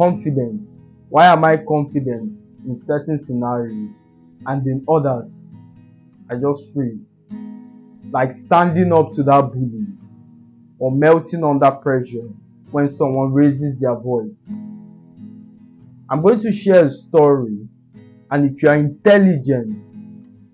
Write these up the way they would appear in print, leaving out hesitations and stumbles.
Confidence. Why am I confident in certain scenarios and in others I just freeze? Like standing up to that bully or melting under pressure when someone raises their voice. I'm going to share a story, and if you are intelligent,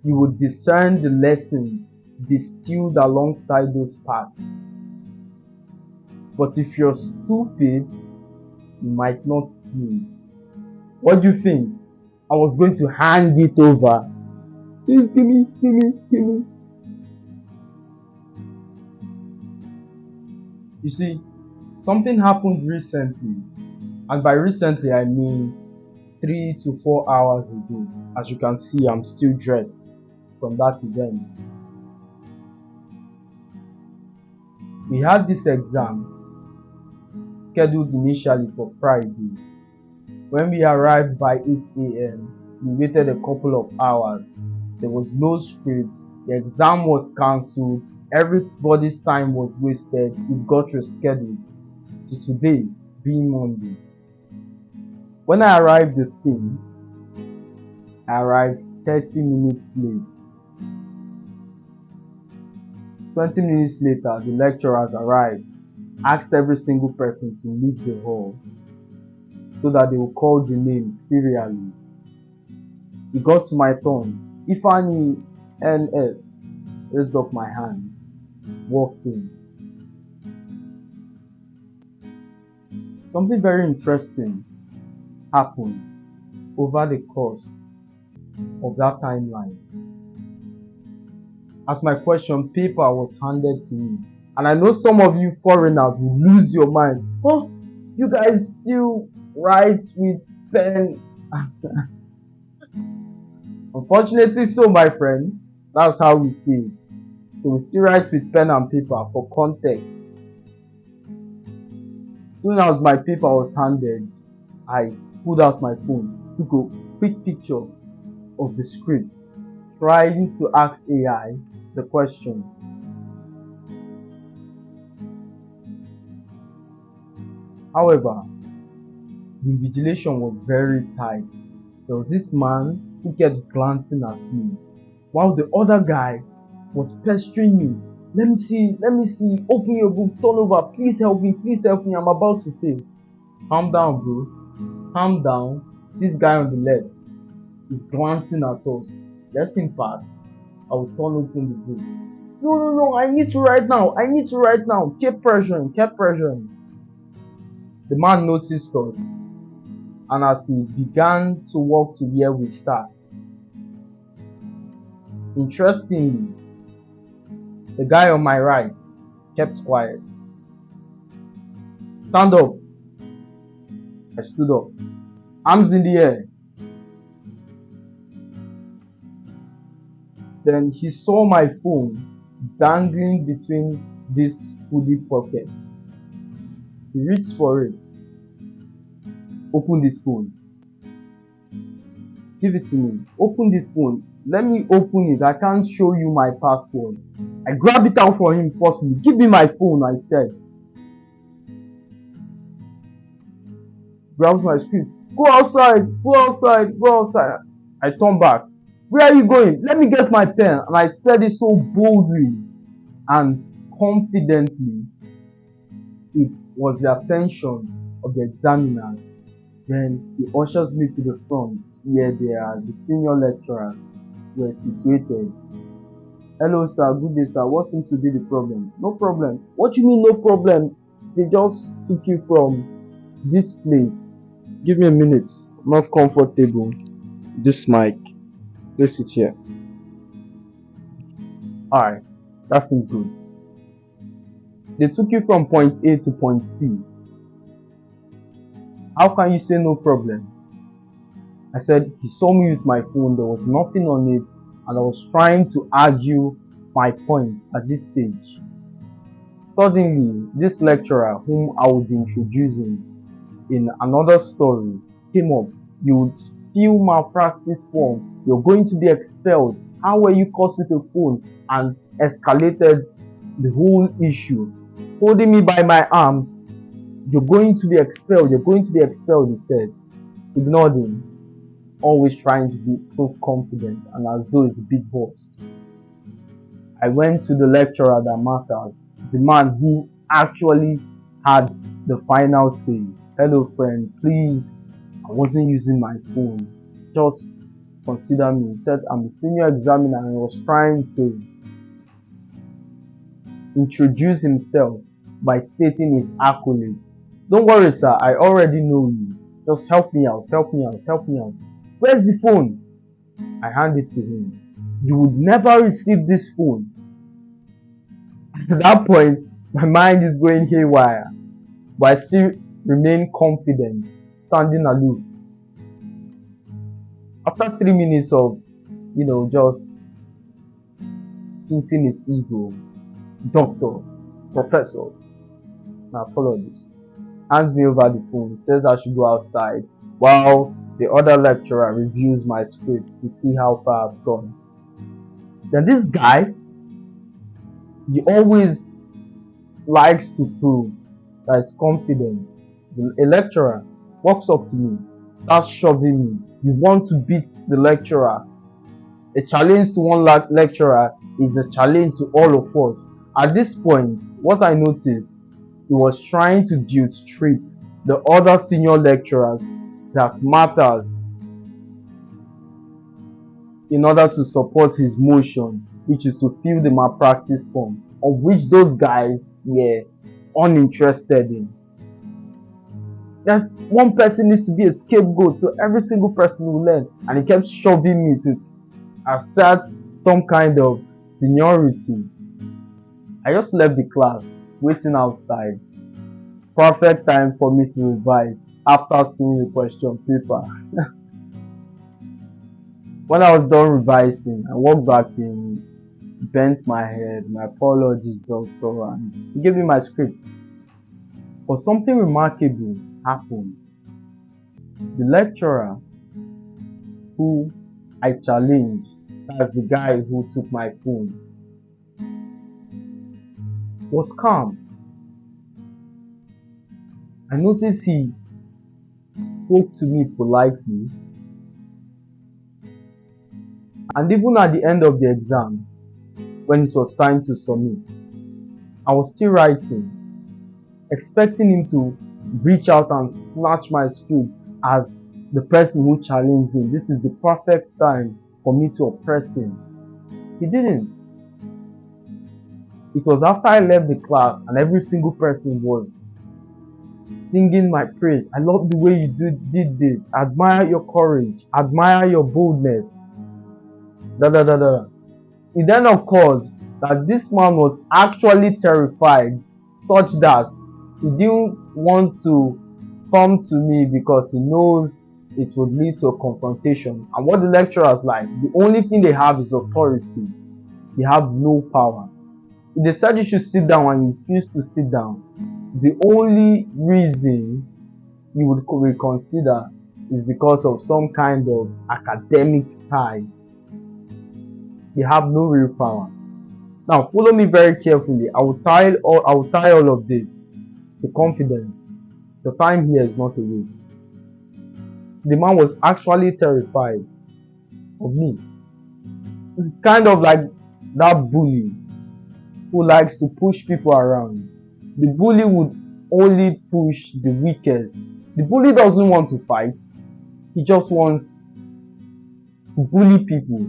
you will discern the lessons distilled alongside those parts. But if you're stupid, you might not see. What do you think? I was going to hand it over. Please give me. You see, something happened recently, and by recently I mean 3 to 4 hours ago. As you can see, I'm still dressed from that event. We had this exam scheduled initially for Friday. When we arrived by 8 a.m., we waited a couple of hours. There was no script, the exam was cancelled, everybody's time was wasted, it got rescheduled to today being Monday. When I arrived the scene, I arrived 30 minutes late. 20 minutes later, the lecturers arrived, asked every single person to leave the hall so that they will call the names serially. It got to my turn. Ifani NS raised up my hand, walked in. Something very interesting happened over the course of that timeline. As my question paper was handed to me, and I know some of you foreigners will lose your mind. Oh, you guys still write with pen. Unfortunately so, my friend, that's how we see it. So we still write with pen and paper for context. As soon as my paper was handed, I pulled out my phone, took a quick picture of the script, trying to ask AI the question. However, the invigilation was very tight. There was this man who kept glancing at me, while the other guy was pestering me. Let me see, open your book, turn over, please help me, I'm about to fail. Calm down, bro, calm down. This guy on the left is glancing at us. Let him pass. I will turn open the book. No, I need to write now. Keep pressuring. The man noticed us, and as he began to walk to where we sat, interestingly, the guy on my right kept quiet. Stand up. I stood up. Arms in the air. Then he saw my phone dangling between these hoodie pockets. He reached for it. Open this phone. Give it to me. Open this phone. Let me open it. I can't show you my password. I grabbed it out for him forcefully. Give me my phone, I said. Grabs my script. Go outside. I turned back. Where are you going? Let me get my pen. And I said it so boldly and confidently. It was the attention of the examiners. Then he ushers me to the front where the senior lecturers were situated. Hello sir, good day sir, what seems to be the problem? No problem. What do you mean no problem? They just took you from this place. Give me a minute. I'm not comfortable. This mic. Place it here. Alright, that seems good. They took you from point A to point C. How can you say no problem? I said he saw me with my phone, there was nothing on it, and I was trying to argue my point at this stage. Suddenly, this lecturer whom I would be introducing in another story came up. You would spill malpractice form, you're going to be expelled. How were you caught with a phone? And escalated the whole issue, holding me by my arms. You're going to be expelled. You're going to be expelled, he said. Ignored him, always trying to be so confident and as though he's the big boss. I went to the lecturer that matters, the man who actually had the final say. Hello, friend, please, I wasn't using my phone. Just consider me. He said, I'm a senior examiner and he was trying to introduce himself by stating his accolades. Don't worry, sir, I already know you. Just help me out, help me out, help me out. Where's the phone? I hand it to him. You would never receive this phone. At that point, my mind is going haywire, but I still remain confident, standing aloof. After 3 minutes of, just eating his ego, doctor, professor, my apologies, hands me over the phone, says I should go outside while the other lecturer reviews my script to see how far I've gone. Then this guy, he always likes to prove that he's confident. A lecturer walks up to me, starts shoving me. You want to beat the lecturer. A challenge to one lecturer is a challenge to all of us. At this point, what I noticed, he was trying to guilt trip the other senior lecturers that matters in order to support his motion, which is to fill the malpractice form, of which those guys were uninterested in. That one person needs to be a scapegoat, so every single person will learn. And he kept shoving me to assert some kind of seniority. I just left the class, waiting outside. Perfect time for me to revise after seeing the question paper. When I was done revising, I walked back in, bent my head, my apologies, doctor, and he gave me my script. But something remarkable happened. The lecturer who I challenged, that's the guy who took my phone, was calm. I noticed he spoke to me politely, and even at the end of the exam, when it was time to submit, I was still writing, expecting him to reach out and snatch my script as the person who challenged him. This is the perfect time for me to oppress him. He didn't. It was after I left the class and every single person was singing my praise. I love the way you did this. Admire your courage. Admire your boldness. It then occurred that this man was actually terrified, such that he didn't want to come to me because he knows it would lead to a confrontation. And what the lecturers like, the only thing they have is authority. They have no power. If they said you should sit down and you refuse to sit down, the only reason you would reconsider is because of some kind of academic tie. They have no real power. Now, follow me very carefully. I will tie all of this to confidence. The time here is not a waste. The man was actually terrified of me. This is kind of like that bully who likes to push people around. The bully would only push the weakest. The bully doesn't want to fight. He just wants to bully people.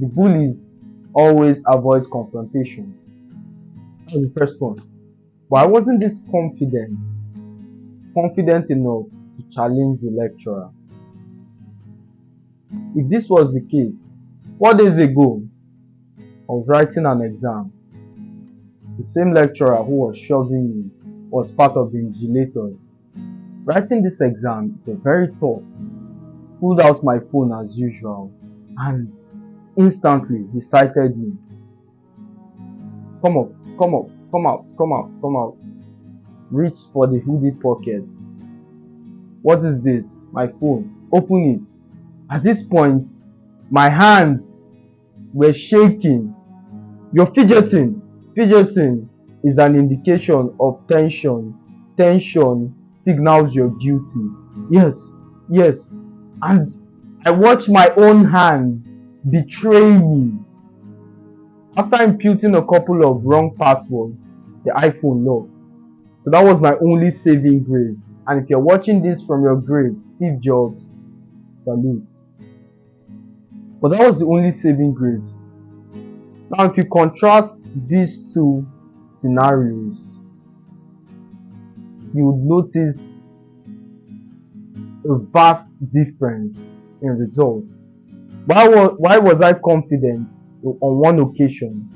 The bullies always avoid confrontation. That was the first one. But I wasn't this confident enough to challenge the lecturer. If this was the case, 4 days ago, I was writing an exam. The same lecturer who was shoving me was part of the invigilators. Writing this exam, it was very tough. Pulled out my phone as usual and instantly he cited me. Come up, come up, come out, come out, come out. Reached for the hoodie pocket. What is this? My phone. Open it. At this point, my hands were shaking. You're fidgeting. Fidgeting is an indication of tension. attention signals you're guilty. Yes, yes. And I watch my own hands betray me. After imputing a couple of wrong passwords, the iPhone locked. So that was my only saving grace. And if you're watching this from your grave, Steve Jobs, salute. But that was the only saving grace. Now, if you contrast these two scenarios, you would notice a vast difference in results. Why was I confident on one occasion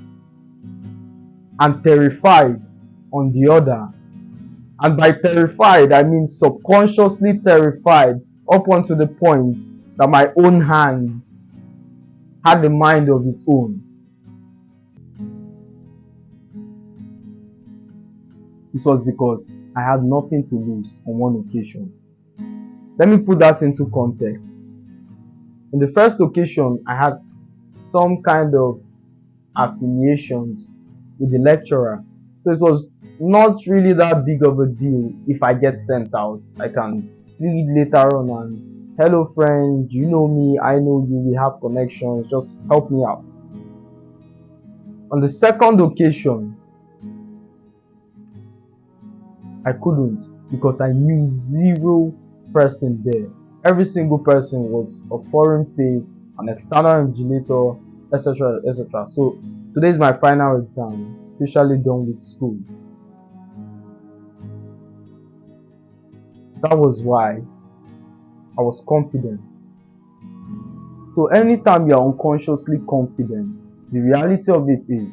and terrified on the other? And by terrified, I mean subconsciously terrified up unto the point that my own hands had a mind of its own. This was because I had nothing to lose on one occasion. Let me put that into context. In the first occasion, I had some kind of affiliations with the lecturer. So it was not really that big of a deal if I get sent out. I can plead later on and, hello friend, you know me, I know you, we have connections, just help me out. On the second occasion, I couldn't because I knew zero person there. Every single person was a foreign face, an external invigilator, etc. etc. So today is my final exam, officially done with school. That was why I was confident. So anytime you are unconsciously confident, the reality of it is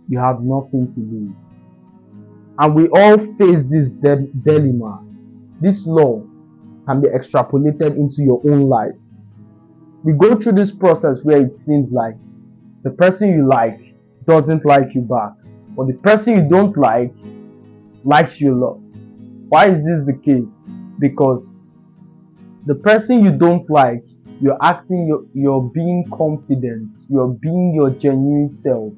you have nothing to lose. And we all face this dilemma. This law can be extrapolated into your own life. We go through this process where it seems like the person you like doesn't like you back, but the person you don't like likes you a lot. Why is this the case? Because the person you don't like, you're being confident, you're being your genuine self.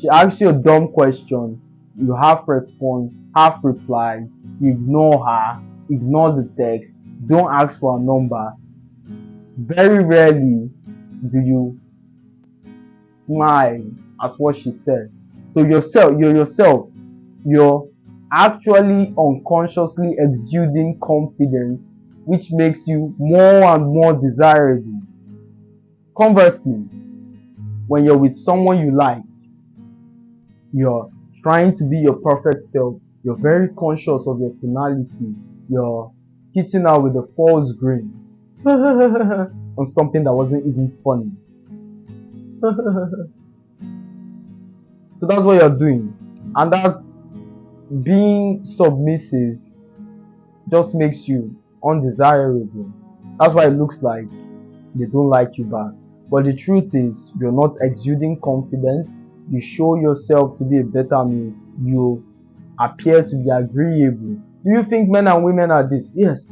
She asks you a dumb question, you half respond, half reply, you ignore her, ignore the text, don't ask for a number. Very rarely do you smile at what she said. So you're actually unconsciously exuding confidence, which makes you more and more desirable. Conversely, when you're with someone you like, you're trying to be your perfect self, you're very conscious of your tonality, you're hitting out with a false grin on something that wasn't even funny. So that's what you're doing, and that being submissive just makes you undesirable. That's why it looks like they don't like you back. But the truth is, you're not exuding confidence. You show yourself to be a better me. You appear to be agreeable. Do you think men and women are this? Yes.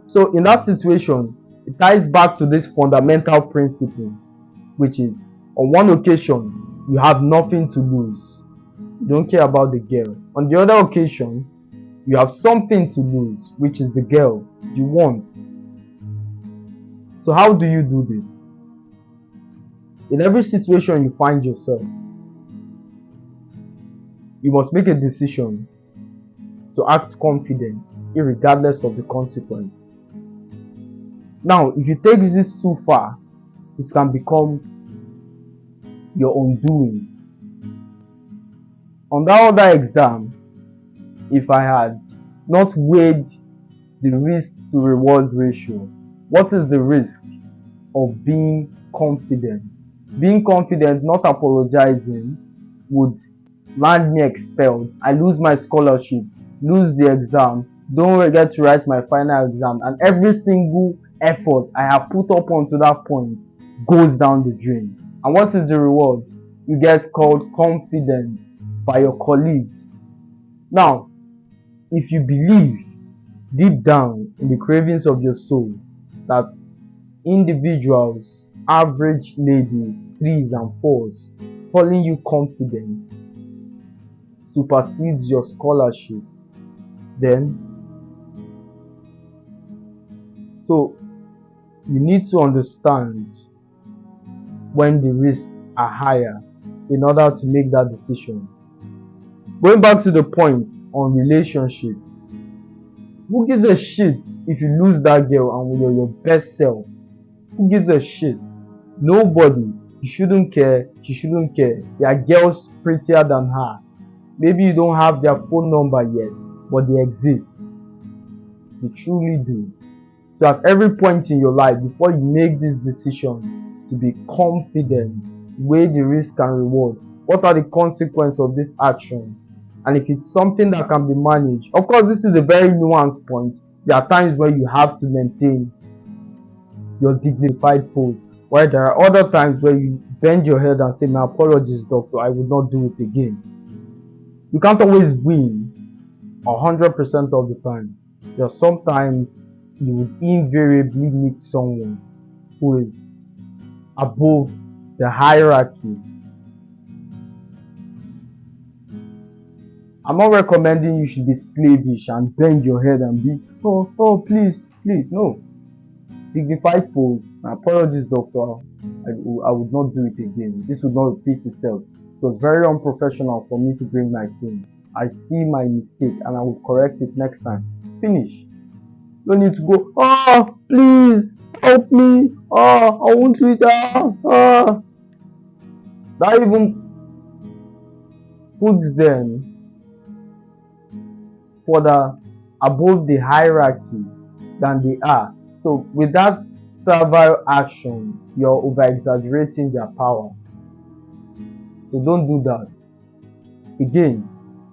So in that situation, it ties back to this fundamental principle, which is on one occasion, you have nothing to lose. You don't care about the girl. On the other occasion, you have something to lose, which is the girl you want. So how do you do this? In every situation you find yourself, you must make a decision to act confident, irregardless of the consequence. Now, if you take this too far, it can become your undoing. On that other exam, if I had not weighed the risk to reward ratio, what is the risk of being confident? Being confident, not apologizing, would land me expelled. I lose my scholarship, lose the exam, don't get to write my final exam, and every single effort I have put up until that point goes down the drain. And what is the reward? You get called confident by your colleagues. Now, if you believe deep down in the cravings of your soul that individuals, average ladies, 3s and 4s, calling you confident supersedes your scholarship, Then, so you need to understand when the risks are higher in order to make that decision. Going back to the point on relationship, who gives a shit if you lose that girl and you're your best self? Who gives a shit? Nobody. You shouldn't care. She shouldn't care. There are girls prettier than her. Maybe you don't have their phone number yet, but they exist. They truly do. So at every point in your life, before you make this decision, to be confident, weigh the risk and reward. What are the consequences of this action? And if it's something that can be managed, of course, this is a very nuanced point. There are times where you have to maintain your dignified pose, while there are other times where you bend your head and say, "My apologies, doctor, I will not do it again." You can't always win 100% of the time. There are sometimes you would invariably meet someone who is above the hierarchy. I'm not recommending you should be slavish and bend your head and be, oh, please, please. No. Dignified pose. My apologies, doctor. I would not do it again. This would not repeat itself. It was very unprofessional for me to bring my phone. I see my mistake and I will correct it next time. Finish. You don't need to go, oh, please, help me. Oh, I won't do it. That even puts them further above the hierarchy than they are. So with that servile action, you're over exaggerating their power. So don't do that. Again,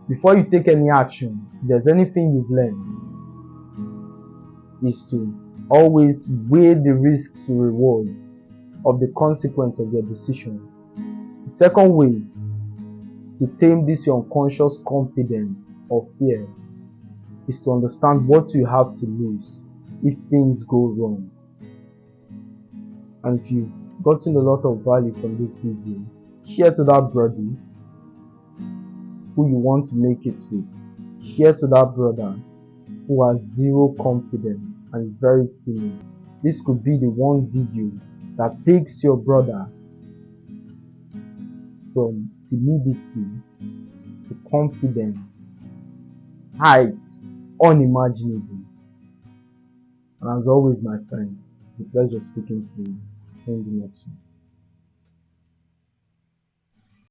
before you take any action, if there's anything you've learned, is to always weigh the risks to reward of the consequence of your decision. The second way to tame this your unconscious confidence or fear is to understand what you have to lose if things go wrong. And if you've gotten a lot of value from this video, share to that brother who you want to make it with. Share to that brother who has zero confidence and is very timid. This could be the one video that takes your brother from timidity to confidence, heights unimaginable. And as always, my friends, it's a pleasure speaking to you. In the next one.